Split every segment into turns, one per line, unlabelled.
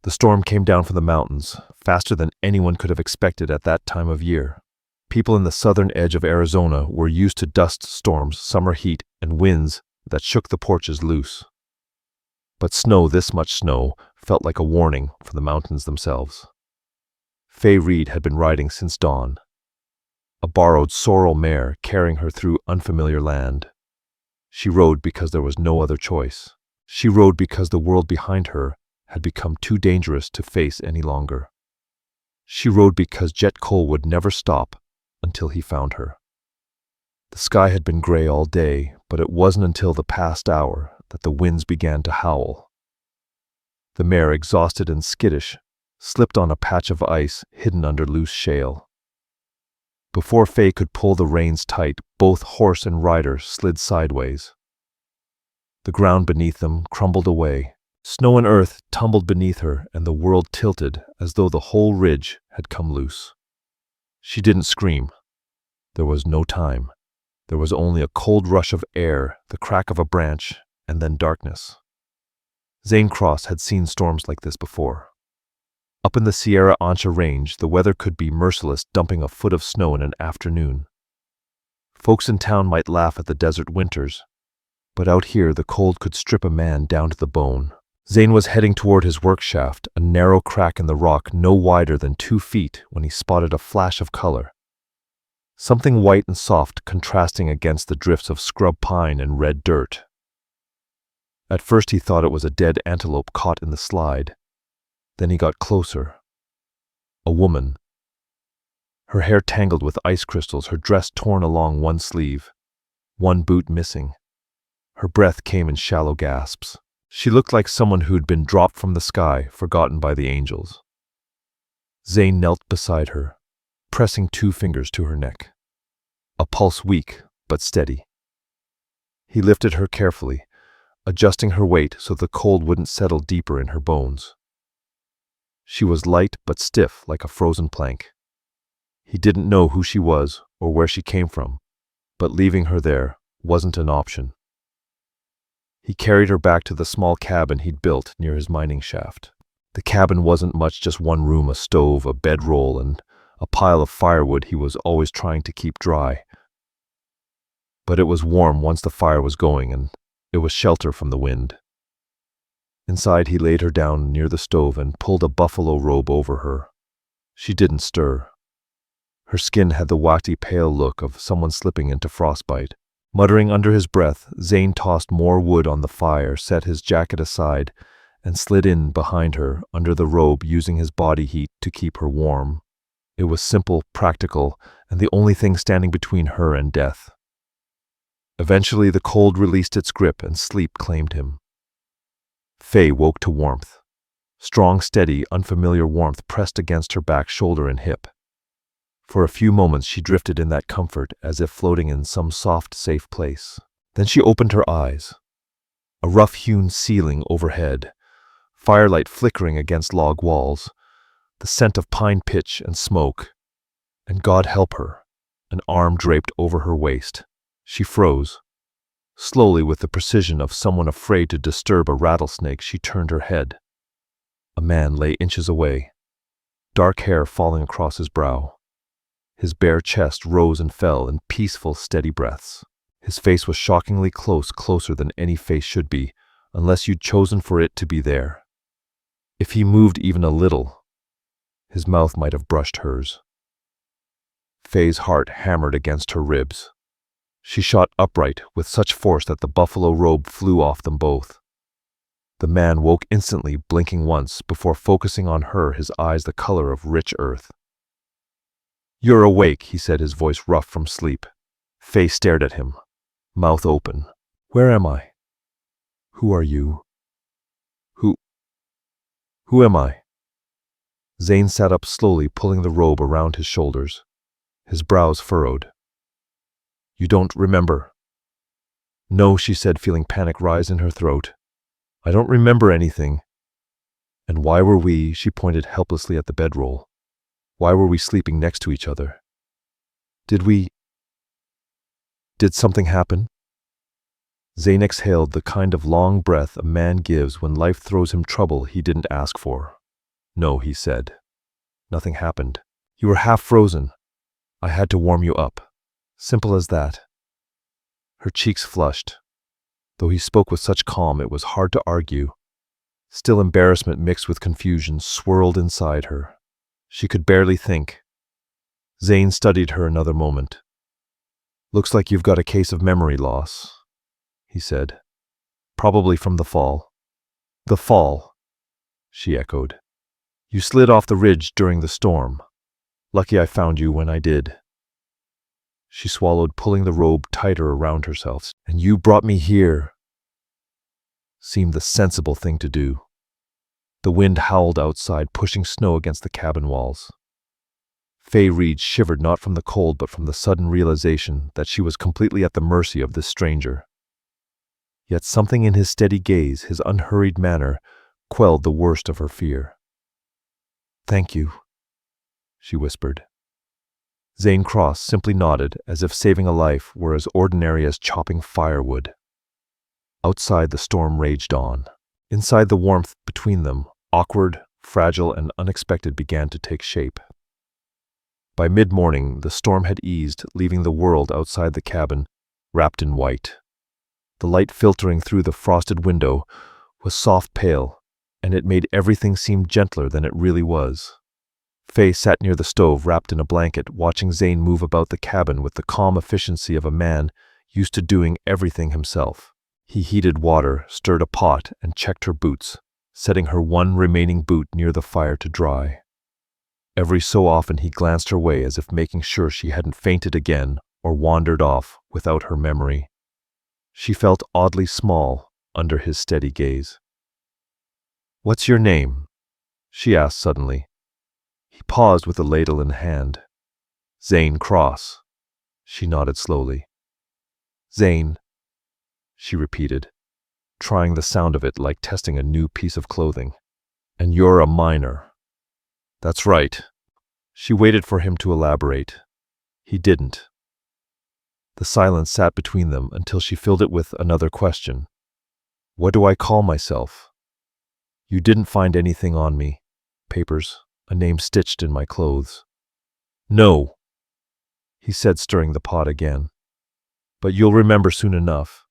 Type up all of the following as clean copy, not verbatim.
The storm came down from the mountains, faster than anyone could have expected at that time of year. People in the southern edge of Arizona were used to dust storms, summer heat, and winds that shook the porches loose. But snow, this much snow, felt like a warning for the mountains themselves. Faye Reed had been riding since dawn, a borrowed sorrel mare carrying her through unfamiliar land. She rode because there was no other choice. She rode because the world behind her had become too dangerous to face any longer. She rode because Jet Cole would never stop until he found her. The sky had been gray all day, but it wasn't until the past hour that the winds began to howl. The mare, exhausted and skittish, slipped on a patch of ice hidden under loose shale. Before Faye could pull the reins tight, both horse and rider slid sideways. The ground beneath them crumbled away. Snow and earth tumbled beneath her, and the world tilted as though the whole ridge had come loose. She didn't scream. There was no time. There was only a cold rush of air, the crack of a branch, and then darkness. Zane Cross had seen storms like this before. Up in the Sierra Ancha Range, the weather could be merciless, dumping a foot of snow in an afternoon. Folks in town might laugh at the desert winters, but out here the cold could strip a man down to the bone. Zane was heading toward his work shaft, a narrow crack in the rock no wider than 2 feet, when he spotted a flash of color. Something white and soft contrasting against the drifts of scrub pine and red dirt. At first he thought it was a dead antelope caught in the slide. Then he got closer. A woman. Her hair tangled with ice crystals, her dress torn along one sleeve, one boot missing. Her breath came in shallow gasps. She looked like someone who'd been dropped from the sky, forgotten by the angels. Zane knelt beside her, pressing 2 fingers to her neck. A pulse weak, but steady. He lifted her carefully, adjusting her weight so the cold wouldn't settle deeper in her bones. She was light but stiff like a frozen plank. He didn't know who she was or where she came from, but leaving her there wasn't an option. He carried her back to the small cabin he'd built near his mining shaft. The cabin wasn't much, just one room, a stove, a bedroll, and a pile of firewood he was always trying to keep dry. But it was warm once the fire was going, and it was shelter from the wind. Inside, he laid her down near the stove and pulled a buffalo robe over her. She didn't stir. Her skin had the waxy pale look of someone slipping into frostbite. Muttering under his breath, Zane tossed more wood on the fire, set his jacket aside, and slid in behind her under the robe, using his body heat to keep her warm. It was simple, practical, and the only thing standing between her and death. Eventually the cold released its grip and sleep claimed him. Faye woke to warmth. Strong, steady, unfamiliar warmth pressed against her back, shoulder, and hip. For a few moments she drifted in that comfort, as if floating in some soft, safe place. Then she opened her eyes. A rough-hewn ceiling overhead, firelight flickering against log walls, the scent of pine pitch and smoke, and God help her, an arm draped over her waist. She froze. Slowly, with the precision of someone afraid to disturb a rattlesnake, she turned her head. A man lay inches away, dark hair falling across his brow. His bare chest rose and fell in peaceful, steady breaths. His face was shockingly close, closer than any face should be, unless you'd chosen for it to be there. If he moved even a little, his mouth might have brushed hers. Faye's heart hammered against her ribs. She shot upright with such force that the buffalo robe flew off them both. The man woke instantly, blinking once, before focusing on her, his eyes the color of rich earth. "You're awake," he said, his voice rough from sleep. Faye stared at him, mouth open. "Where am I? Who are you? Who am I?" Zane sat up slowly, pulling the robe around his shoulders, his brows furrowed. "You don't remember?" "No," she said, feeling panic rise in her throat. "I don't remember anything." "And why were we," she pointed helplessly at the bedroll, "why were we sleeping next to each other? Did something happen?" Zane exhaled the kind of long breath a man gives when life throws him trouble he didn't ask for. No, he said. Nothing happened. You were half frozen. I had to warm you up. Simple as that. Her cheeks flushed. Though he spoke with such calm, it was hard to argue. Still, embarrassment mixed with confusion swirled inside her. She could barely think. Zane studied her another moment. Looks like you've got a case of memory loss, he said. Probably from the fall. The fall, she echoed. You slid off the ridge during the storm. Lucky I found you when I did. She swallowed, pulling the robe tighter around herself. And you brought me here. Seemed the sensible thing to do. The wind howled outside, pushing snow against the cabin walls. Faye Reed shivered not from the cold but from the sudden realization that she was completely at the mercy of this stranger. Yet something in his steady gaze, his unhurried manner, quelled the worst of her fear. Thank you, she whispered. Zane Cross simply nodded, as if saving a life were as ordinary as chopping firewood. Outside, the storm raged on. Inside, the warmth between them, awkward, fragile, and unexpected, began to take shape. By mid-morning, the storm had eased, leaving the world outside the cabin wrapped in white. The light filtering through the frosted window was soft pale, and it made everything seem gentler than it really was. Faye sat near the stove, wrapped in a blanket, watching Zane move about the cabin with the calm efficiency of a man used to doing everything himself. He heated water, stirred a pot, and checked her boots, setting her one remaining boot near the fire to dry. Every so often he glanced her way, as if making sure she hadn't fainted again or wandered off without her memory. She felt oddly small under his steady gaze. "What's your name?" she asked suddenly. He paused with a ladle in hand. "Zane Cross." She nodded slowly. "Zane," she repeated, trying the sound of it like testing a new piece of clothing. "And you're a miner." "That's right." She waited for him to elaborate. He didn't. The silence sat between them until she filled it with another question. "What do I call myself?" "You didn't find anything on me. Papers, a name stitched in my clothes." "No," he said, stirring the pot again. "But you'll remember soon enough."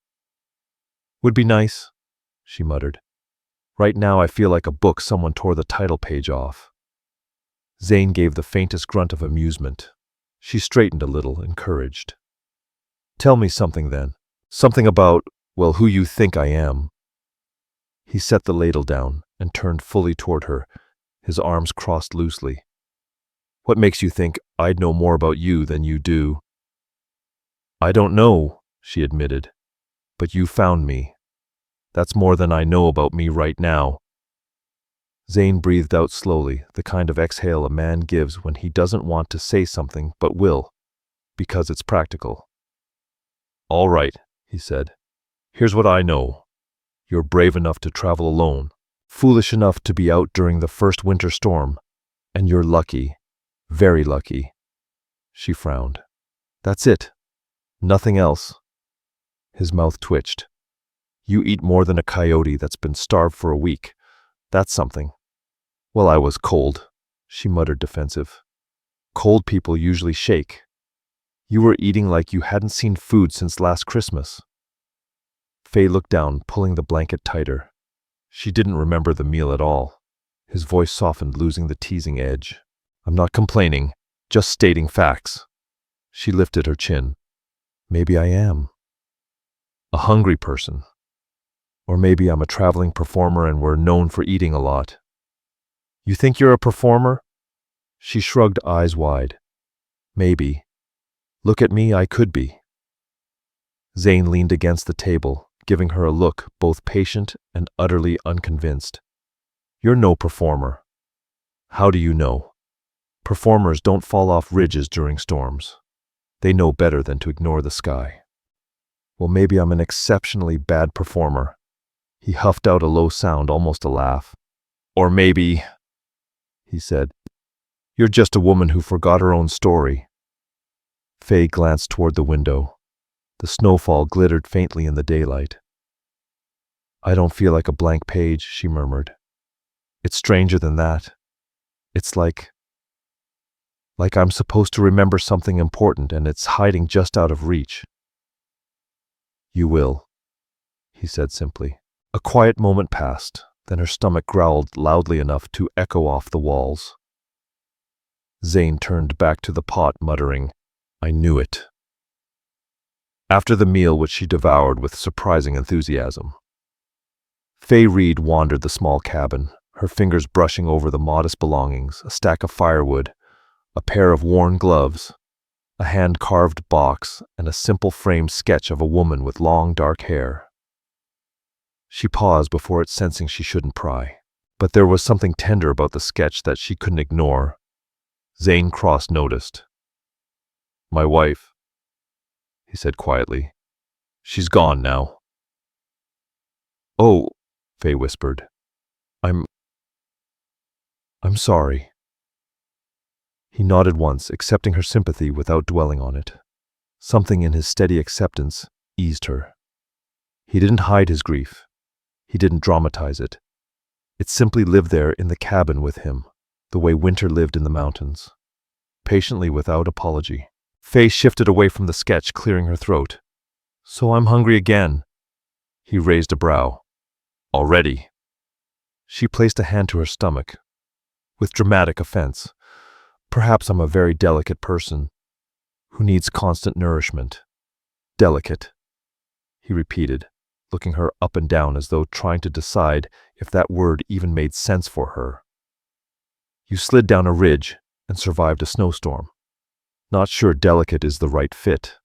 "Would be nice," she muttered. "Right now I feel like a book someone tore the title page off." Zane gave the faintest grunt of amusement. She straightened a little, encouraged. "Tell me something then. Something about, well, who you think I am." He set the ladle down and turned fully toward her, his arms crossed loosely. "What makes you think I'd know more about you than you do?" "I don't know," she admitted. "But you found me. That's more than I know about me right now." Zane breathed out slowly, the kind of exhale a man gives when he doesn't want to say something but will, because it's practical. "All right," he said. "Here's what I know. You're brave enough to travel alone, foolish enough to be out during the first winter storm, and you're lucky, very lucky." She frowned. "That's it. Nothing else." His mouth twitched. "You eat more than a coyote that's been starved for a week. That's something." "Well, I was cold," she muttered, defensive. "Cold people usually shake. You were eating like you hadn't seen food since last Christmas." Faye looked down, pulling the blanket tighter. She didn't remember the meal at all. His voice softened, losing the teasing edge. "I'm not complaining, just stating facts." She lifted her chin. "Maybe I am. A hungry person. Or maybe I'm a traveling performer and we're known for eating a lot." "You think you're a performer?" She shrugged, eyes wide. "Maybe. Look at me, I could be." Zane leaned against the table, giving her a look both patient and utterly unconvinced. "You're no performer." "How do you know?" "Performers don't fall off ridges during storms. They know better than to ignore the sky." "Well, maybe I'm an exceptionally bad performer." He huffed out a low sound, almost a laugh. "Or maybe," he said, "you're just a woman who forgot her own story." Faye glanced toward the window. The snowfall glittered faintly in the daylight. "I don't feel like a blank page," she murmured. "It's stranger than that. It's like I'm supposed to remember something important and it's hiding just out of reach. You will, he said simply. A quiet moment passed, then her stomach growled loudly enough to echo off the walls. Zane turned back to the pot, muttering, "I knew it." After the meal, which she devoured with surprising enthusiasm, Faye Reed wandered the small cabin, her fingers brushing over the modest belongings: a stack of firewood, a pair of worn gloves, a hand-carved box, and a simple framed sketch of a woman with long dark hair. She paused before it, sensing she shouldn't pry. But there was something tender about the sketch that she couldn't ignore. Zane Cross noticed. "My wife," he said quietly. "She's gone now." "Oh," Faye whispered. I'm sorry." He nodded once, accepting her sympathy without dwelling on it. Something in his steady acceptance eased her. He didn't hide his grief. He didn't dramatize it. It simply lived there in the cabin with him, the way winter lived in the mountains, patiently without apology. Faye shifted away from the sketch, clearing her throat. "So I'm hungry again." He raised a brow. "Already?" She placed a hand to her stomach, with dramatic offense. "Perhaps I'm a very delicate person, who needs constant nourishment." "Delicate," he repeated, looking her up and down as though trying to decide if that word even made sense for her. "You slid down a ridge and survived a snowstorm. Not sure delicate is the right fit."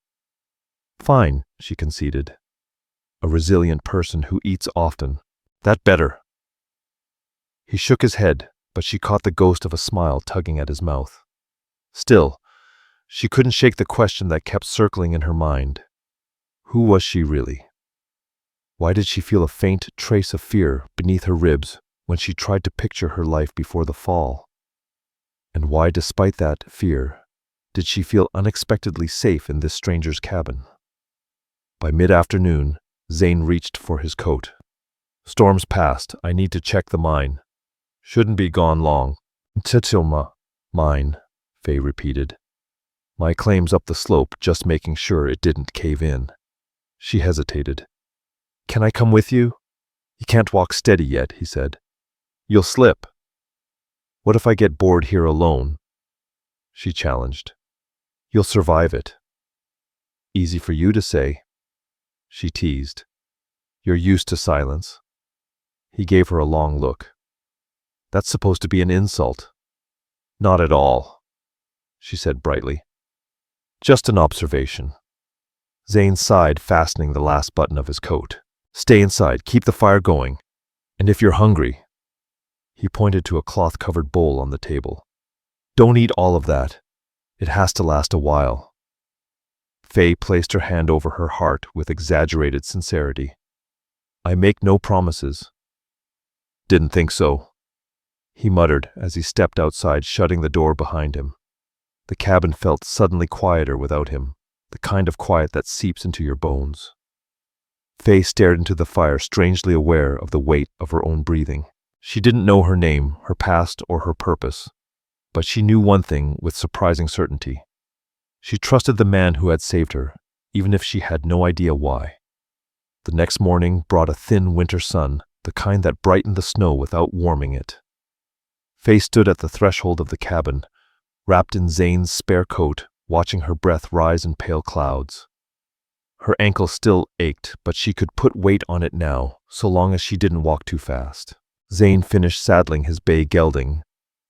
"Fine," she conceded. "A resilient person who eats often. That better." He shook his head, but she caught the ghost of a smile tugging at his mouth. Still, she couldn't shake the question that kept circling in her mind. Who was she really? Why did she feel a faint trace of fear beneath her ribs when she tried to picture her life before the fall? And why, despite that fear, did she feel unexpectedly safe in this stranger's cabin? By mid-afternoon, Zane reached for his coat. "Storm's past. I need to check the mine. Shouldn't be gone long." "Titilma. Mine," Faye repeated. "My claim's up the slope, just making sure it didn't cave in." She hesitated. "Can I come with you?" "You can't walk steady yet," he said. "You'll slip." "What if I get bored here alone?" She challenged. "You'll survive it." "Easy for you to say," she teased. "You're used to silence." He gave her a long look. "That's supposed to be an insult." "Not at all," she said brightly. "Just an observation." Zane sighed, fastening the last button of his coat. "Stay inside, keep the fire going. And if you're hungry," he pointed to a cloth-covered bowl on the table, "don't eat all of that. It has to last a while." Faye placed her hand over her heart with exaggerated sincerity. "I make no promises." "Didn't think so," he muttered as he stepped outside, shutting the door behind him. The cabin felt suddenly quieter without him, the kind of quiet that seeps into your bones. Faye stared into the fire, strangely aware of the weight of her own breathing. She didn't know her name, her past, or her purpose, but she knew one thing with surprising certainty. She trusted the man who had saved her, even if she had no idea why. The next morning brought a thin winter sun, the kind that brightened the snow without warming it. Faye stood at the threshold of the cabin, wrapped in Zane's spare coat, watching her breath rise in pale clouds. Her ankle still ached, but she could put weight on it now, so long as she didn't walk too fast. Zane finished saddling his bay gelding,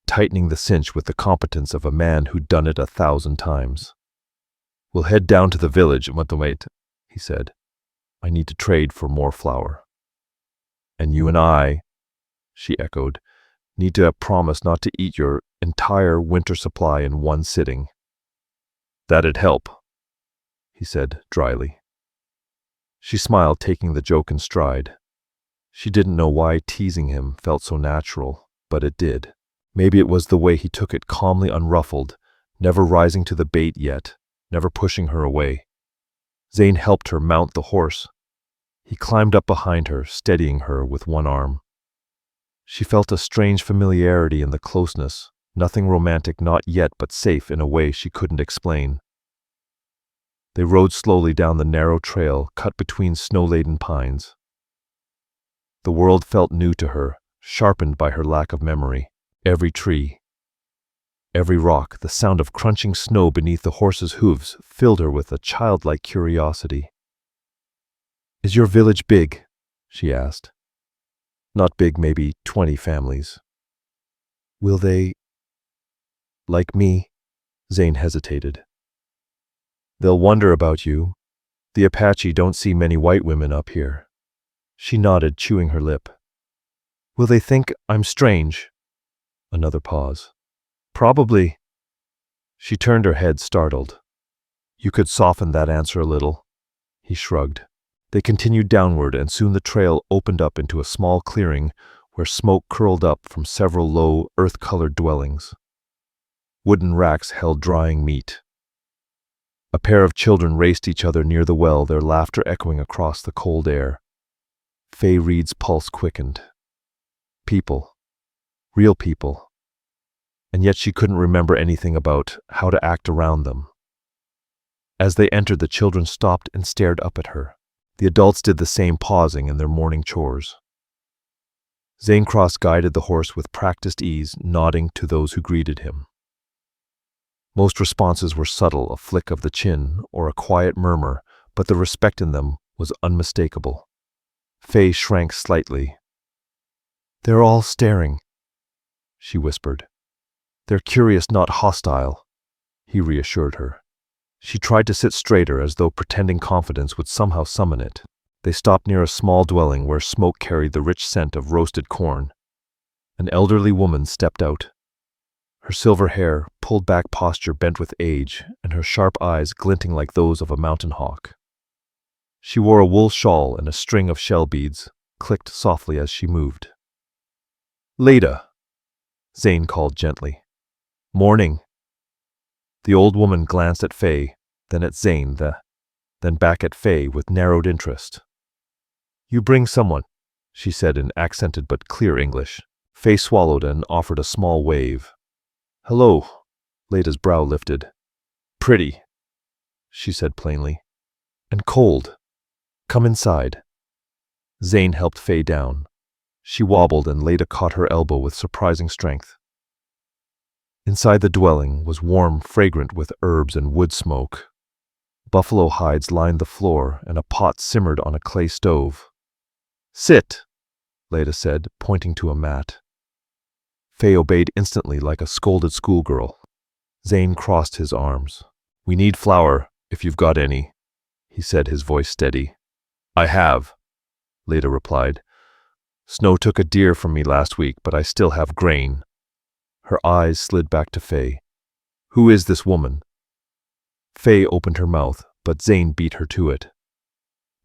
tightening the cinch with the competence of a man who'd done it 1,000 times. "We'll head down to the village, Matomate," he said. "I need to trade for more flour." "And you and I," she echoed, "need to have promised not to eat your entire winter supply in one sitting." "That'd help," he said dryly. She smiled, taking the joke in stride. She didn't know why teasing him felt so natural, but it did. Maybe it was the way he took it, calmly unruffled, never rising to the bait yet, never pushing her away. Zane helped her mount the horse. He climbed up behind her, steadying her with one arm. She felt a strange familiarity in the closeness, Nothing romantic, not yet, but safe in a way she couldn't explain. They rode slowly down the narrow trail cut between snow-laden pines. The world felt new to her, sharpened by her lack of memory. Every tree, every rock, the sound of crunching snow beneath the horses' hooves filled her with a childlike curiosity. "Is your village big?" she asked. "Not big, maybe 20 families." "Will they like me?" Zane hesitated. "They'll wonder about you. The Apache don't see many white women up here." She nodded, chewing her lip. "Will they think I'm strange?" Another pause. "Probably." She turned her head, startled. "You could soften that answer a little." He shrugged. They continued downward, and soon the trail opened up into a small clearing where smoke curled up from several low, earth-colored dwellings. Wooden racks held drying meat. A pair of children raced each other near the well, their laughter echoing across the cold air. Faye Reed's pulse quickened. People. Real people. And yet she couldn't remember anything about how to act around them. As they entered, the children stopped and stared up at her. The adults did the same, pausing in their morning chores. Zane Cross guided the horse with practiced ease, nodding to those who greeted him. Most responses were subtle, a flick of the chin or a quiet murmur, but the respect in them was unmistakable. Faye shrank slightly. "They're all staring," she whispered. "They're curious, not hostile," he reassured her. She tried to sit straighter, as though pretending confidence would somehow summon it. They stopped near a small dwelling where smoke carried the rich scent of roasted corn. An elderly woman stepped out. Her silver hair, pulled back posture bent with age, and her sharp eyes glinting like those of a mountain hawk. She wore a wool shawl, and a string of shell beads clicked softly as she moved. "Leda," Zane called gently. "Morning." The old woman glanced at Faye, then at Zane, then back at Faye with narrowed interest. "You bring someone," she said in accented but clear English. Faye swallowed and offered a small wave. "Hello." Leda's brow lifted. "Pretty," she said plainly. "And cold. Come inside." Zane helped Faye down. She wobbled, and Leda caught her elbow with surprising strength. Inside the dwelling was warm, fragrant with herbs and wood smoke. Buffalo hides lined the floor, and a pot simmered on a clay stove. "Sit," Leda said, pointing to a mat. Faye obeyed instantly, like a scolded schoolgirl. Zane crossed his arms. "We need flour, if you've got any," he said, his voice steady. "I have," Leda replied. "Snow took a deer from me last week, but I still have grain." Her eyes slid back to Faye. "Who is this woman?" Faye opened her mouth, but Zane beat her to it.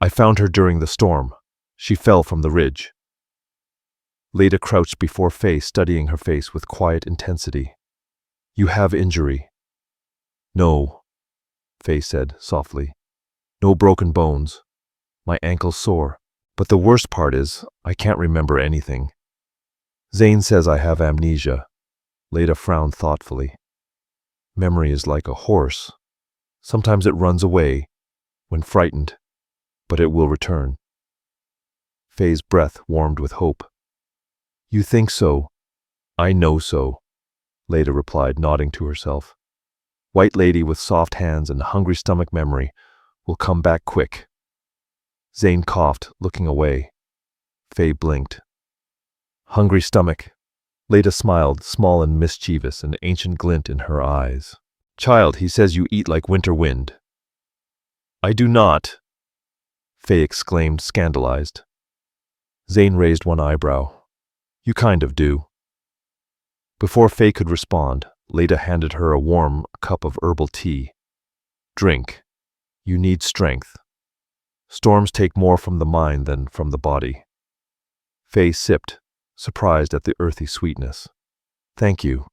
"I found her during the storm. She fell from the ridge." Leda crouched before Faye, studying her face with quiet intensity. "You have injury?" "No," Faye said softly. "No broken bones. My ankle's sore. But the worst part is, I can't remember anything. Zane says I have amnesia." Leda frowned thoughtfully. "Memory is like a horse. Sometimes it runs away when frightened, but it will return." Faye's breath warmed with hope. "You think so?" "I know so," Leda replied, nodding to herself. "White lady with soft hands and hungry stomach, memory will come back quick." Zane coughed, looking away. Faye blinked. "Hungry stomach." Leda smiled, small and mischievous, an ancient glint in her eyes. "Child, he says you eat like winter wind." "I do not," Faye exclaimed, scandalized. Zane raised one eyebrow. "You kind of do." Before Faye could respond, Leda handed her a warm cup of herbal tea. "Drink. You need strength. Storms take more from the mind than from the body." Faye sipped, surprised at the earthy sweetness. "Thank you."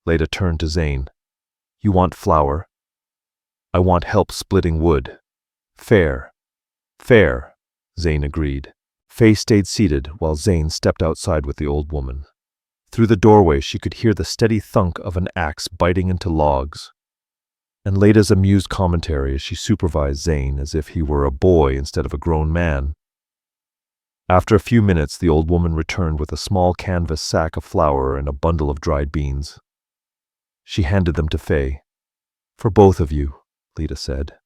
Leda turned to Zane. "You want flour?" "I want help splitting wood." "Fair." "Fair," Zane agreed. Faye stayed seated while Zane stepped outside with the old woman. Through the doorway, she could hear the steady thunk of an axe biting into logs, and Leda's amused commentary as she supervised Zane as if he were a boy instead of a grown man. After a few minutes, the old woman returned with a small canvas sack of flour and a bundle of dried beans. She handed them to Faye. "For both of you," Leda said.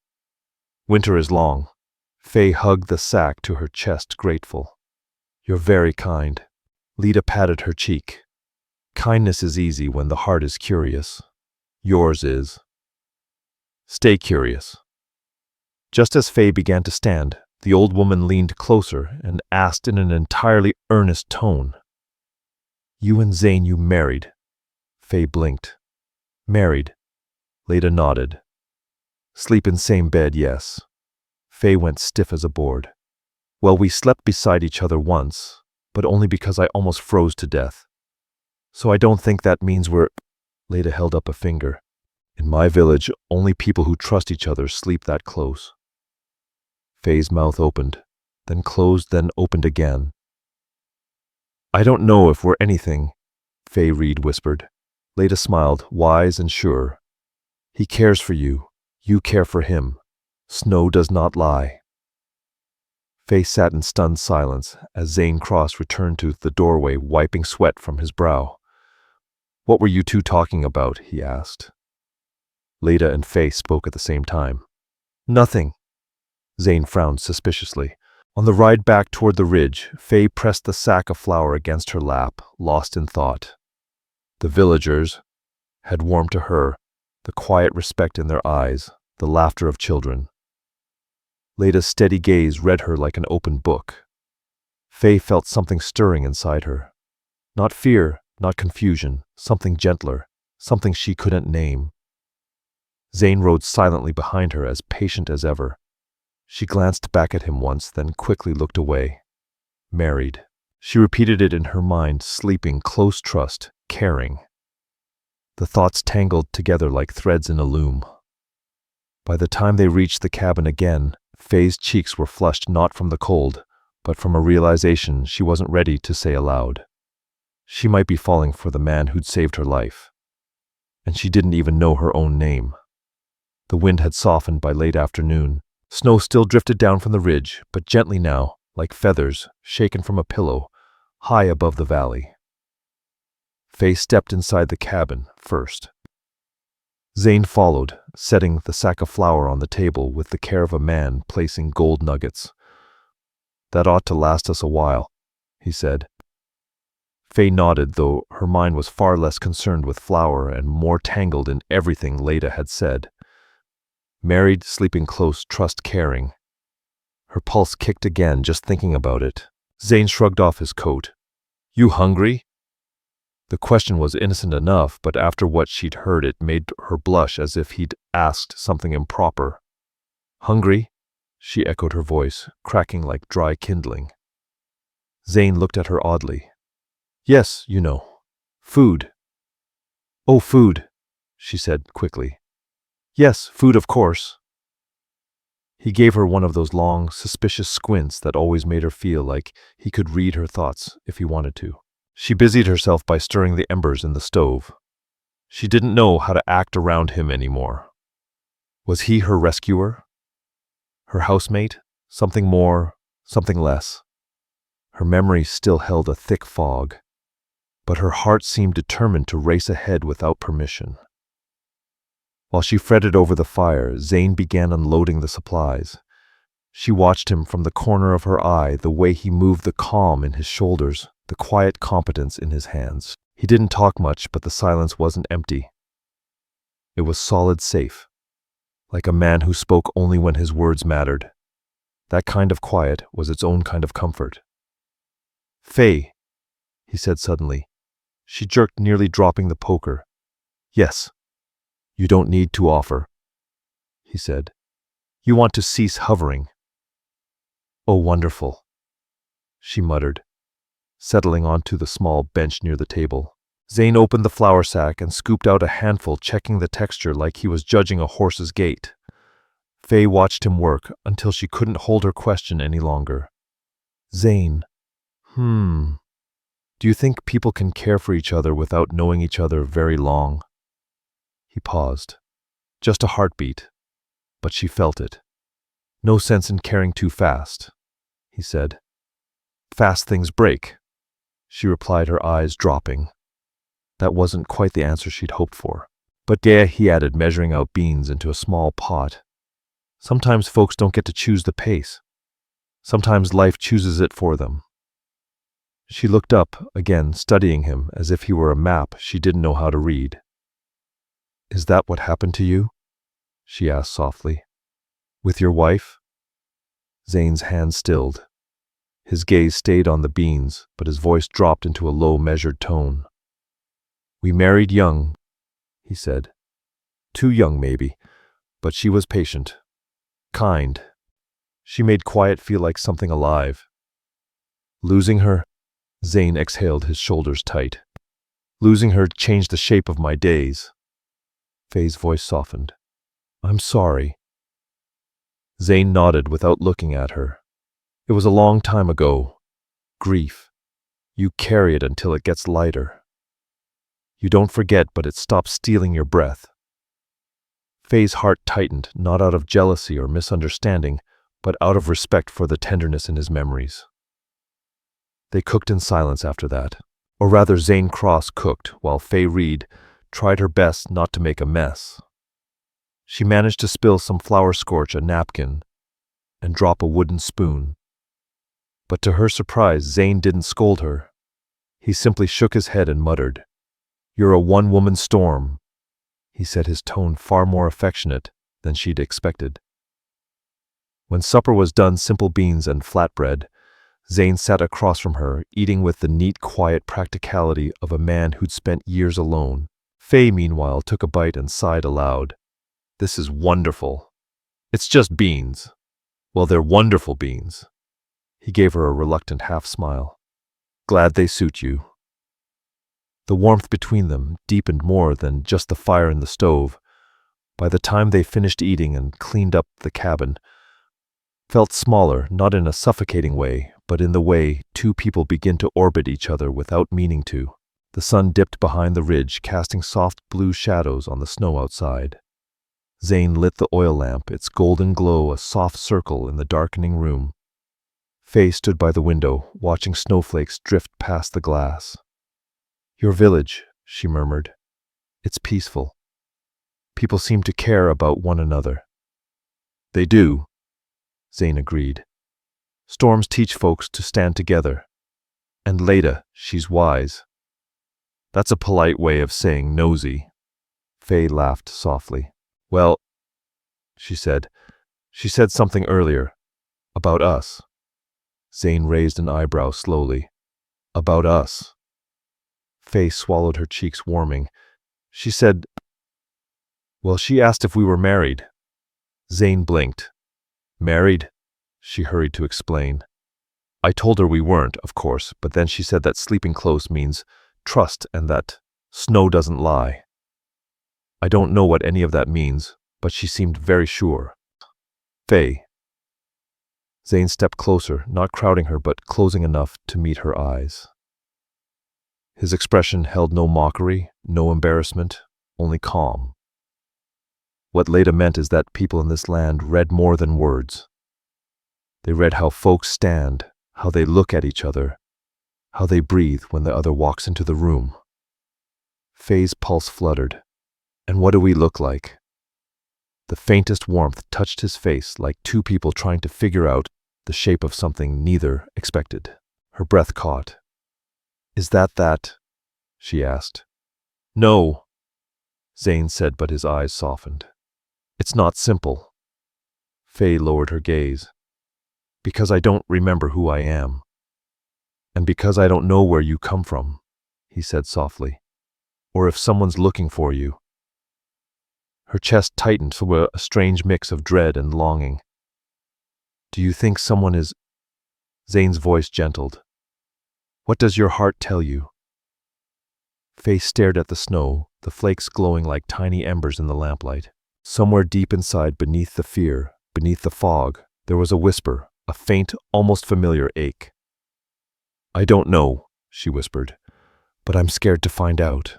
"Winter is long." Faye hugged the sack to her chest, grateful. "You're very kind." Leda patted her cheek. "Kindness is easy when the heart is curious. Yours is. Stay curious." Just as Faye began to stand, the old woman leaned closer and asked in an entirely earnest tone, "You and Zane, you married?" Faye blinked. "Married." Leda nodded. "Sleep in same bed, yes." Faye went stiff as a board. "Well, we slept beside each other once, but only because I almost froze to death. So I don't think that means we're—" Leda held up a finger. "In my village, only people who trust each other sleep that close." Faye's mouth opened, then closed, then opened again. "I don't know if we're anything," Faye Reed whispered. Leda smiled, wise and sure. "He cares for you. You care for him. Snow does not lie." Faye sat in stunned silence as Zane Cross returned to the doorway, wiping sweat from his brow. "What were you two talking about?" he asked. Leda and Faye spoke at the same time. "Nothing." Zane frowned suspiciously. On the ride back toward the ridge, Faye pressed the sack of flour against her lap, lost in thought. The villagers had warmed to her, the quiet respect in their eyes, the laughter of children. Leda's steady gaze read her like an open book. Faye felt something stirring inside her. Not fear, not confusion, something gentler, something she couldn't name. Zane rode silently behind her, as patient as ever. She glanced back at him once, then quickly looked away. Married. She repeated it in her mind, sleeping, close trust, caring. The thoughts tangled together like threads in a loom. By the time they reached the cabin again, Faye's cheeks were flushed not from the cold, but from a realization she wasn't ready to say aloud. She might be falling for the man who'd saved her life. And she didn't even know her own name. The wind had softened by late afternoon. Snow still drifted down from the ridge, but gently now, like feathers shaken from a pillow, high above the valley. Faye stepped inside the cabin first. Zane followed, setting the sack of flour on the table with the care of a man placing gold nuggets. "That ought to last us a while," he said. Faye nodded, though her mind was far less concerned with flour and more tangled in everything Leda had said. Married, sleeping close, trust, caring. Her pulse kicked again just thinking about it. Zane shrugged off his coat. "You hungry?" The question was innocent enough, but after what she'd heard it made her blush as if he'd asked something improper. "Hungry?" she echoed, her voice cracking like dry kindling. Zane looked at her oddly. "Yes, you know. Food." "Oh, food," she said quickly. "Yes, food, of course." He gave her one of those long, suspicious squints that always made her feel like he could read her thoughts if he wanted to. She busied herself by stirring the embers in the stove. She didn't know how to act around him anymore. Was he her rescuer? Her housemate? Something more, something less? Her memory still held a thick fog, but her heart seemed determined to race ahead without permission. While she fretted over the fire, Zane began unloading the supplies. She watched him from the corner of her eye, the way he moved, the calm in his shoulders, the quiet competence in his hands. He didn't talk much, but the silence wasn't empty. It was solid, safe, like a man who spoke only when his words mattered. That kind of quiet was its own kind of comfort. "Faye," he said suddenly. She jerked, nearly dropping the poker. "Yes." "You don't need to offer," he said. "You want to cease hovering." "Oh, wonderful," she muttered, settling onto the small bench near the table. Zane opened the flour sack and scooped out a handful, checking the texture like he was judging a horse's gait. Faye watched him work until she couldn't hold her question any longer. "Zane, Do you think people can care for each other without knowing each other very long? He paused. Just a heartbeat, but she felt it. No sense in caring too fast, he said. Fast things break, she replied, her eyes dropping. That wasn't quite the answer she'd hoped for. But yeah, he added, measuring out beans into a small pot. Sometimes folks don't get to choose the pace. Sometimes life chooses it for them. She looked up, again studying him as if he were a map she didn't know how to read. Is that what happened to you? She asked softly. With your wife? Zane's hand stilled. His gaze stayed on the beans, but his voice dropped into a low, measured tone. We married young, he said. Too young, maybe, but she was patient. Kind. She made quiet feel like something alive. Losing her? Zane exhaled, his shoulders tight. Losing her changed the shape of my days. Faye's voice softened. I'm sorry. Zane nodded without looking at her. It was a long time ago. Grief. You carry it until it gets lighter. You don't forget, but it stops stealing your breath. Faye's heart tightened, not out of jealousy or misunderstanding, but out of respect for the tenderness in his memories. They cooked in silence after that. Or rather, Zane Cross cooked, while Faye Reed tried her best not to make a mess. She managed to spill some flour scorch a napkin and drop a wooden spoon. But to her surprise, Zane didn't scold her. He simply shook his head and muttered, You're a one-woman storm, he said, his tone far more affectionate than she'd expected. When supper was done, simple beans and flatbread, Zane sat across from her, eating with the neat, quiet practicality of a man who'd spent years alone. Faye, meanwhile, took a bite and sighed aloud. This is wonderful. It's just beans. Well, they're wonderful beans. He gave her a reluctant half-smile. Glad they suit you. The warmth between them deepened more than just the fire in the stove. By the time they finished eating and cleaned up the cabin, felt smaller, not in a suffocating way, but in the way two people begin to orbit each other without meaning to. The sun dipped behind the ridge, casting soft blue shadows on the snow outside. Zane lit the oil lamp, its golden glow a soft circle in the darkening room. Faye stood by the window, watching snowflakes drift past the glass. Your village, she murmured. It's peaceful. People seem to care about one another. They do, Zane agreed. Storms teach folks to stand together. And Leda, she's wise. That's a polite way of saying nosy. Faye laughed softly. Well, she said something earlier. About us. Zane raised an eyebrow slowly. About us. Faye swallowed, her cheeks warming. She said, well, she asked if we were married. Zane blinked. Married? She hurried to explain. I told her we weren't, of course, but then she said that sleeping close means trust and that snow doesn't lie. I don't know what any of that means, but she seemed very sure. Faye. Zane stepped closer, not crowding her, but closing enough to meet her eyes. His expression held no mockery, no embarrassment, only calm. What Leda meant is that people in this land read more than words. They read how folks stand, how they look at each other, how they breathe when the other walks into the room. Faye's pulse fluttered. And what do we look like? The faintest warmth touched his face, like two people trying to figure out the shape of something neither expected. Her breath caught. Is that? She asked. No, Zane said, but his eyes softened. It's not simple. Faye lowered her gaze. Because I don't remember who I am. And because I don't know where you come from, he said softly. Or if someone's looking for you. Her chest tightened to a strange mix of dread and longing. Do you think someone is... Zane's voice gentled. What does your heart tell you? Faye stared at the snow, the flakes glowing like tiny embers in the lamplight. Somewhere deep inside, beneath the fear, beneath the fog, there was a whisper, a faint, almost familiar ache. I don't know, she whispered, "but I'm scared to find out."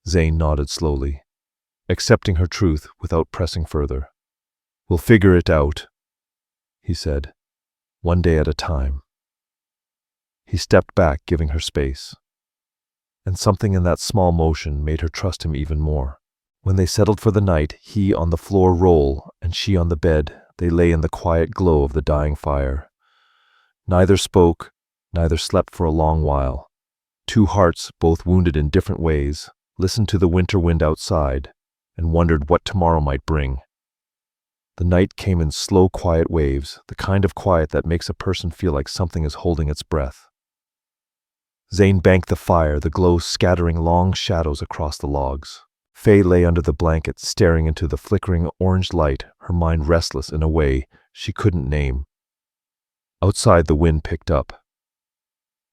Zane nodded slowly, accepting her truth without pressing further. "We'll figure it out," he said, "one day at a time." He stepped back, giving her space, and something in that small motion made her trust him even more. When they settled for the night, he on the floor roll and she on the bed, they lay in the quiet glow of the dying fire. Neither spoke, neither slept for a long while. Two hearts, both wounded in different ways, listened to the winter wind outside and wondered what tomorrow might bring. The night came in slow, quiet waves, the kind of quiet that makes a person feel like something is holding its breath. Zane banked the fire, the glow scattering long shadows across the logs. Faye lay under the blanket, staring into the flickering orange light, her mind restless in a way she couldn't name. Outside, the wind picked up.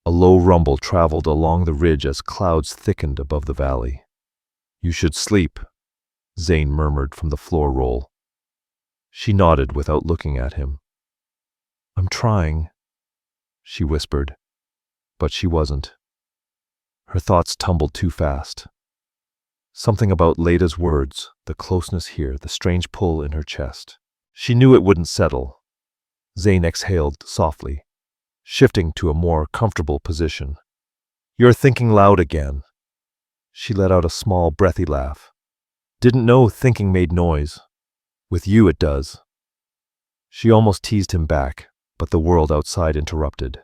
A low rumble traveled along the ridge as clouds thickened above the valley. "You should sleep," Zane murmured from the floor roll. She nodded without looking at him. "I'm trying," she whispered, but she wasn't. Her thoughts tumbled too fast. Something about Lada's words, the closeness here, the strange pull in her chest. She knew it wouldn't settle. Zane exhaled softly, shifting to a more comfortable position. "You're thinking loud again." She let out a small, breathy laugh. "Didn't know thinking made noise. With you it does." She almost teased him back, but the world outside interrupted.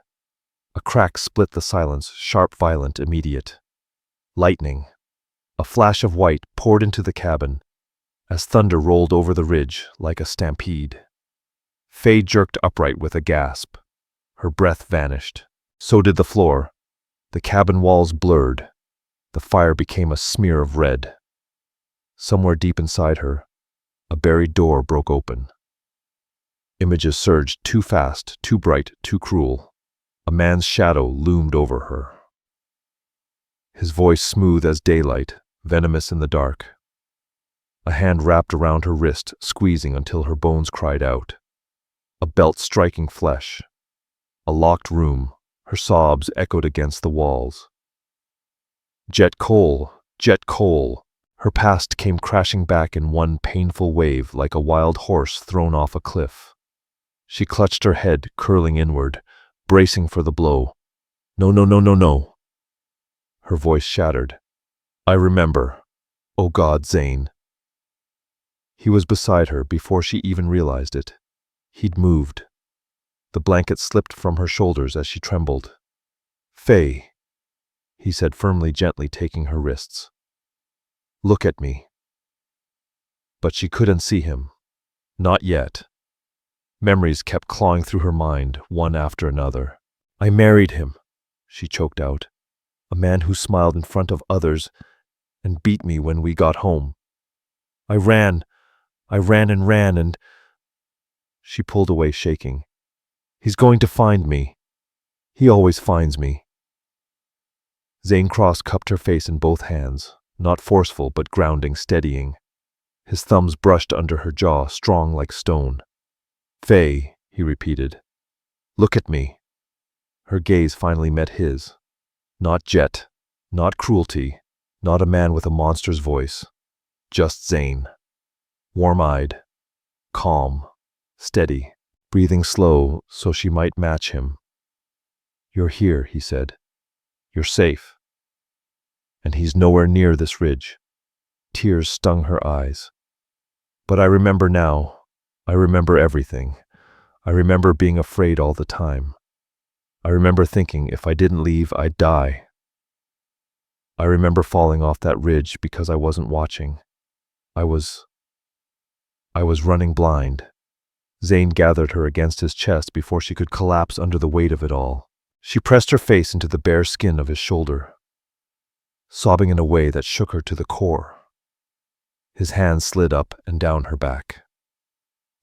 A crack split the silence, sharp, violent, immediate. Lightning. A flash of white poured into the cabin, as thunder rolled over the ridge like a stampede. Faye jerked upright with a gasp. Her breath vanished. So did the floor. The cabin walls blurred. The fire became a smear of red. Somewhere deep inside her, a buried door broke open. Images surged too fast, too bright, too cruel. A man's shadow loomed over her. His voice smooth as daylight, venomous in the dark. A hand wrapped around her wrist, squeezing until her bones cried out. A belt striking flesh. A locked room, her sobs echoed against the walls. Jet coal, jet coal. Her past came crashing back in one painful wave like a wild horse thrown off a cliff. She clutched her head, curling inward, bracing for the blow. "No, no, no, no, no." Her voice shattered. "I remember. Oh God, Zane." He was beside her before she even realized it. He'd moved. The blanket slipped from her shoulders as she trembled. "Faye," he said firmly, gently taking her wrists. "Look at me." But she couldn't see him. Not yet. Memories kept clawing through her mind, one after another. "I married him," she choked out. "A man who smiled in front of others and beat me when we got home. I ran and ran and—" She pulled away, shaking. "He's going to find me. He always finds me." Zane Cross cupped her face in both hands, not forceful but grounding, steadying. His thumbs brushed under her jaw, strong like stone. "Faye," he repeated. "Look at me." Her gaze finally met his. Not Jet, not cruelty, not a man with a monster's voice. Just Zane. Warm-eyed, calm, steady, breathing slow so she might match him. "You're here," he said. "You're safe." And he's nowhere near this ridge. Tears stung her eyes. "But I remember now. I remember everything. I remember being afraid all the time. I remember thinking if I didn't leave, I'd die. I remember falling off that ridge because I wasn't watching. I was running blind." Zane gathered her against his chest before she could collapse under the weight of it all. She pressed her face into the bare skin of his shoulder, sobbing in a way that shook her to the core. His hands slid up and down her back.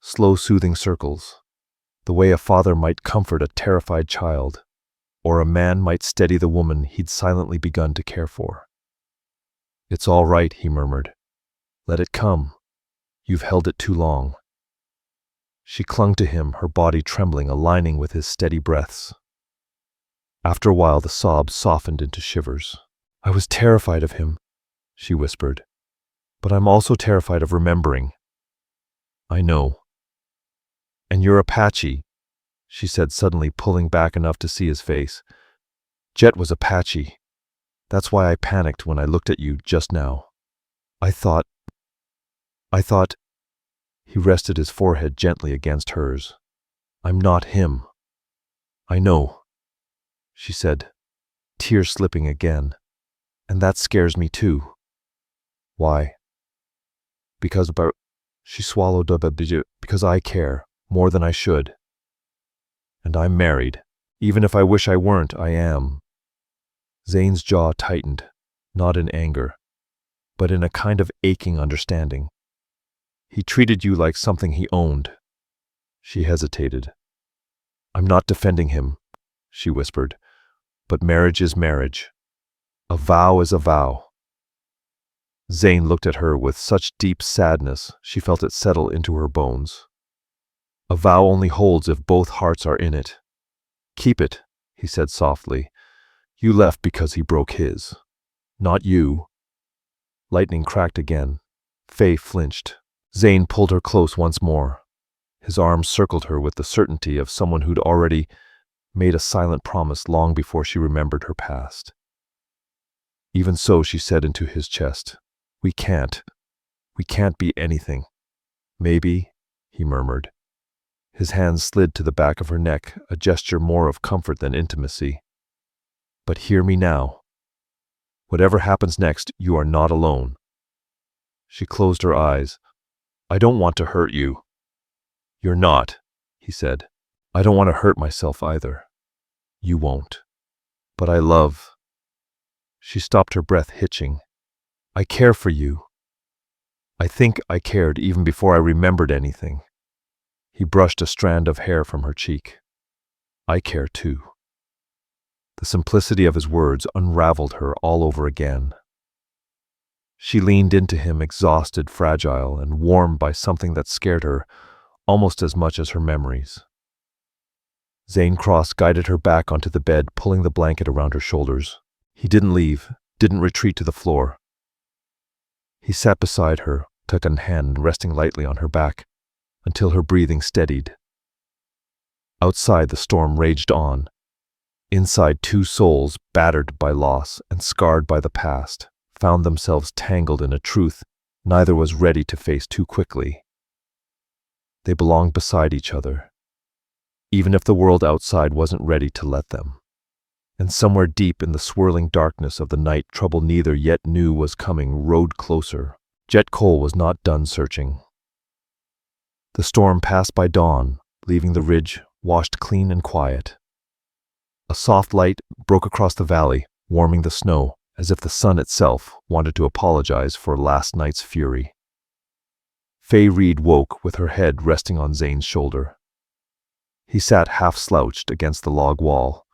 Slow, soothing circles, the way a father might comfort a terrified child, or a man might steady the woman he'd silently begun to care for. "It's all right," he murmured. "Let it come. You've held it too long." She clung to him, her body trembling, aligning with his steady breaths. After a while, the sobs softened into shivers. "I was terrified of him," she whispered. "But I'm also terrified of remembering." "I know." "And you're Apache," she said, suddenly pulling back enough to see his face. "Jet was Apache. That's why I panicked when I looked at you just now. I thought... He rested his forehead gently against hers. "I'm not him." "I know," she said, tears slipping again. "And that scares me too." "Why?" Because she swallowed because I care more than I should. And I'm married. Even if I wish I weren't, I am. Zane's jaw tightened, not in anger, but in a kind of aching understanding. "He treated you like something he owned." She hesitated. "I'm not defending him," she whispered, "but marriage is marriage. A vow is a vow." Zane looked at her with such deep sadness she felt it settle into her bones. "A vow only holds if both hearts are in it. Keep it," he said softly. "You left because he broke his. Not you." Lightning cracked again. Faye flinched. Zane pulled her close once more. His arms circled her with the certainty of someone who'd already made a silent promise long before she remembered her past. "Even so," she said into his chest, We can't be anything." "Maybe," he murmured. His hands slid to the back of her neck, a gesture more of comfort than intimacy. "But hear me now. Whatever happens next, you are not alone." She closed her eyes. "I don't want to hurt you." "You're not," he said. "I don't want to hurt myself either." "You won't." "But I love..." She stopped, her breath hitching. "I care for you. I think I cared even before I remembered anything." He brushed a strand of hair from her cheek. "I care too." The simplicity of his words unraveled her all over again. She leaned into him, exhausted, fragile, and warmed by something that scared her almost as much as her memories. Zane Cross guided her back onto the bed, pulling the blanket around her shoulders. He didn't leave, didn't retreat to the floor. He sat beside her, took a hand resting lightly on her back, until her breathing steadied. Outside, the storm raged on. Inside, two souls, battered by loss and scarred by the past, found themselves tangled in a truth neither was ready to face too quickly. They belonged beside each other, even if the world outside wasn't ready to let them. And somewhere deep in the swirling darkness of the night, trouble neither yet knew was coming rode closer. Jet Cole was not done searching. The storm passed by dawn, leaving the ridge washed clean and quiet. A soft light broke across the valley, warming the snow, as if the sun itself wanted to apologize for last night's fury. Faye Reed woke with her head resting on Zane's shoulder. He sat half-slouched against the log wall,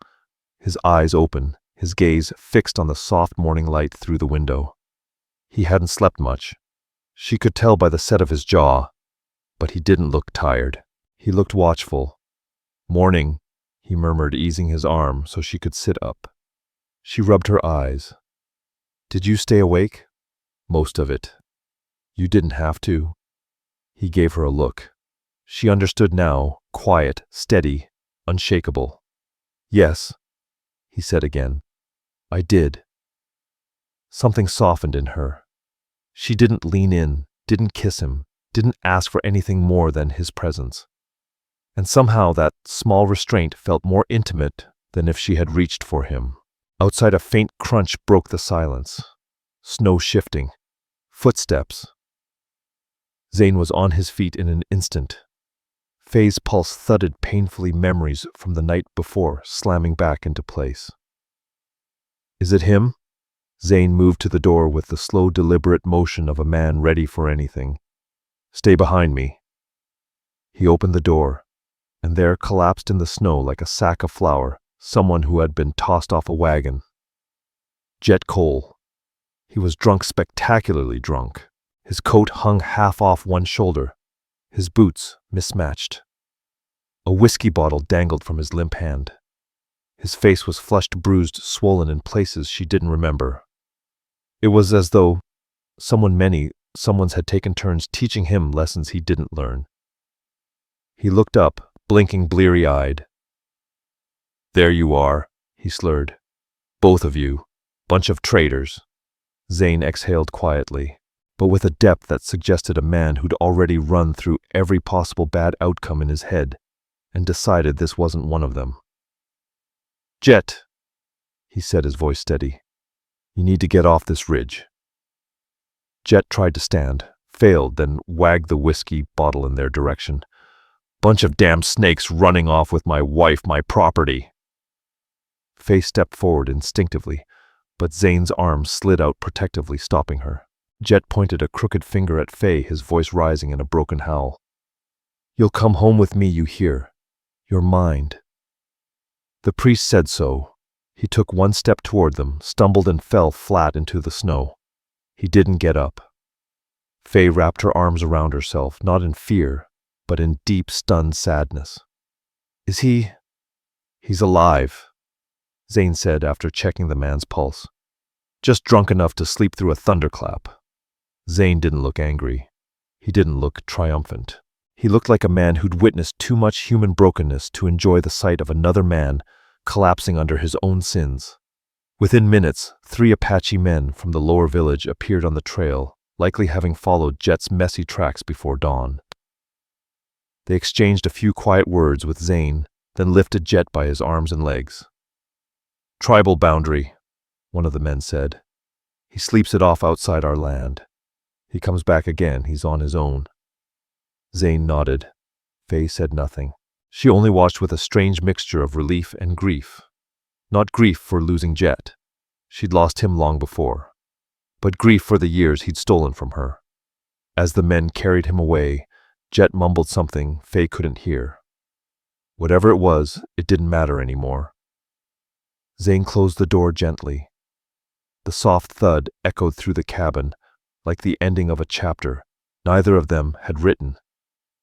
his eyes open, his gaze fixed on the soft morning light through the window. He hadn't slept much. She could tell by the set of his jaw, but he didn't look tired. He looked watchful. "Morning," he murmured, easing his arm so she could sit up. She rubbed her eyes. "Did you stay awake?" "Most of it." "You didn't have to." He gave her a look. She understood now, quiet, steady, unshakable. "Yes," he said again. "I did." Something softened in her. She didn't lean in, didn't kiss him, didn't ask for anything more than his presence. And somehow that small restraint felt more intimate than if she had reached for him. Outside, a faint crunch broke the silence. Snow shifting. Footsteps. Zane was on his feet in an instant. Faye's pulse thudded painfully, memories from the night before slamming back into place. "Is it him?" Zane moved to the door with the slow, deliberate motion of a man ready for anything. "Stay behind me." He opened the door, and there, collapsed in the snow like a sack of flour, someone who had been tossed off a wagon. Jet Cole. He was drunk, spectacularly drunk. His coat hung half off one shoulder, his boots mismatched. A whiskey bottle dangled from his limp hand. His face was flushed, bruised, swollen in places she didn't remember. It was as though someone's had taken turns teaching him lessons he didn't learn. He looked up, blinking bleary-eyed. "There you are," he slurred. "Both of you. Bunch of traitors." Zane exhaled quietly, but with a depth that suggested a man who'd already run through every possible bad outcome in his head and decided this wasn't one of them. "Jet," he said, his voice steady. "You need to get off this ridge." Jet tried to stand, failed, then wagged the whiskey bottle in their direction. "Bunch of damn snakes running off with my wife, my property." Faye stepped forward instinctively, but Zane's arm slid out protectively, stopping her. Jet pointed a crooked finger at Faye, his voice rising in a broken howl. "You'll come home with me, you hear? You're mine." The priest said so. He took one step toward them, stumbled and fell flat into the snow. He didn't get up. Faye wrapped her arms around herself, not in fear, but in deep, stunned sadness. "Is he? He's alive," Zane said after checking the man's pulse. "Just drunk enough to sleep through a thunderclap." Zane didn't look angry. He didn't look triumphant. He looked like a man who'd witnessed too much human brokenness to enjoy the sight of another man collapsing under his own sins. Within minutes, 3 Apache men from the lower village appeared on the trail, likely having followed Jet's messy tracks before dawn. They exchanged a few quiet words with Zane, then lifted Jet by his arms and legs. "Tribal boundary," one of the men said. "He sleeps it off outside our land. He comes back again, he's on his own." Zane nodded. Faye said nothing. She only watched with a strange mixture of relief and grief. Not grief for losing Jet. She'd lost him long before. But grief for the years he'd stolen from her. As the men carried him away, Jet mumbled something Faye couldn't hear. Whatever it was, it didn't matter anymore. Zane closed the door gently. The soft thud echoed through the cabin, like the ending of a chapter neither of them had written,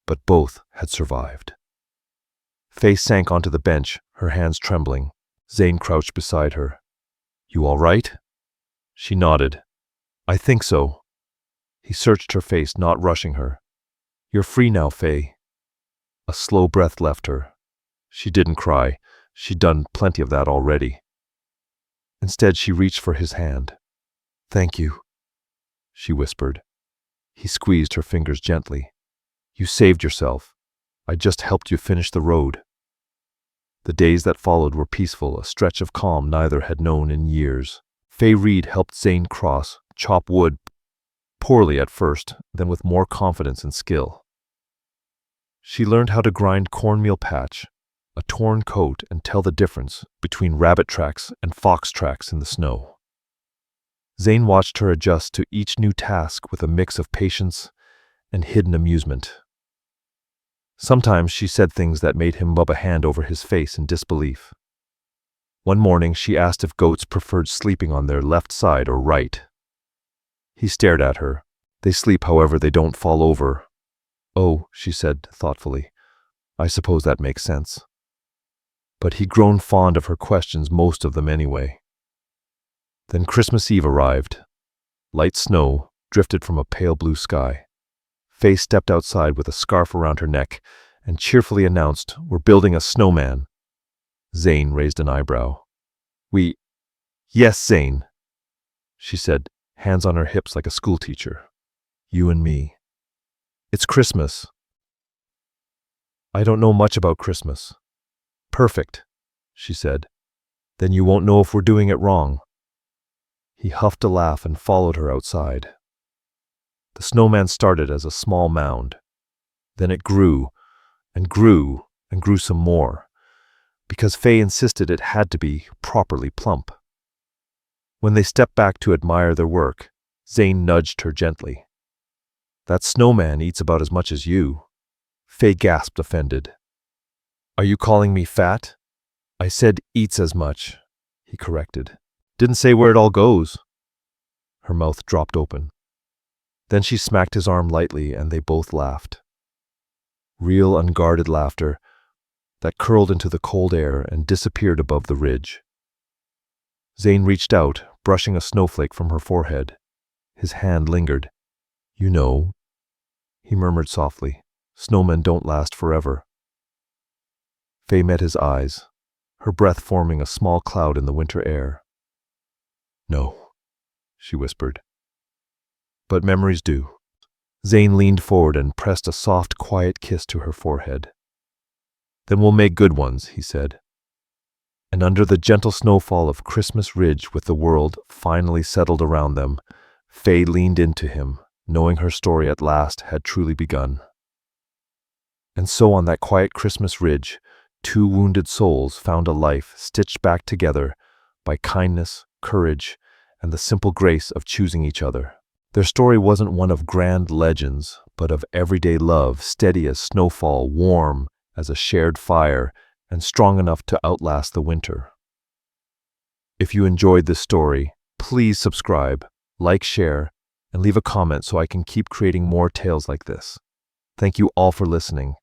but both had survived. Faye sank onto the bench, her hands trembling. Zane crouched beside her. "You all right?" She nodded. "I think so." He searched her face, not rushing her. "You're free now, Faye." A slow breath left her. She didn't cry. She'd done plenty of that already. Instead, she reached for his hand. "Thank you," she whispered. He squeezed her fingers gently. "You saved yourself. I just helped you finish the road." The days that followed were peaceful, a stretch of calm neither had known in years. Faye Reed helped Zane Cross chop wood, poorly at first, then with more confidence and skill. She learned how to grind cornmeal patch, a torn coat, and tell the difference between rabbit tracks and fox tracks in the snow. Zane watched her adjust to each new task with a mix of patience and hidden amusement. Sometimes she said things that made him rub a hand over his face in disbelief. One morning she asked if goats preferred sleeping on their left side or right. He stared at her. "They sleep however they don't fall over." "Oh," she said thoughtfully, "I suppose that makes sense." But he'd grown fond of her questions, most of them anyway. Then Christmas Eve arrived. Light snow drifted from a pale blue sky. Faye stepped outside with a scarf around her neck and cheerfully announced, "We're building a snowman." Zane raised an eyebrow. Yes, Zane," she said, hands on her hips like a schoolteacher. "You and me. It's Christmas." "I don't know much about Christmas." "Perfect," she said. "Then you won't know if we're doing it wrong." He huffed a laugh and followed her outside. The snowman started as a small mound. Then it grew and grew and grew some more, because Faye insisted it had to be properly plump. When they stepped back to admire their work, Zane nudged her gently. "That snowman eats about as much as you." Faye gasped, offended. "Are you calling me fat?" "I said eats as much," he corrected. "Didn't say where it all goes." Her mouth dropped open. Then she smacked his arm lightly and they both laughed. Real, unguarded laughter, that curled into the cold air and disappeared above the ridge. Zane reached out, brushing a snowflake from her forehead. His hand lingered. "You know," he murmured softly, "snowmen don't last forever." Faye met his eyes, her breath forming a small cloud in the winter air. "No," she whispered. "But memories do." Zane leaned forward and pressed a soft, quiet kiss to her forehead. "Then we'll make good ones," he said. And under the gentle snowfall of Christmas Ridge, with the world finally settled around them, Faye leaned into him, knowing her story at last had truly begun. And so on that quiet Christmas Ridge, two wounded souls found a life stitched back together by kindness, courage, and the simple grace of choosing each other. Their story wasn't one of grand legends, but of everyday love, steady as snowfall, warm as a shared fire, and strong enough to outlast the winter. If you enjoyed this story, please subscribe, like, share, and leave a comment so I can keep creating more tales like this. Thank you all for listening,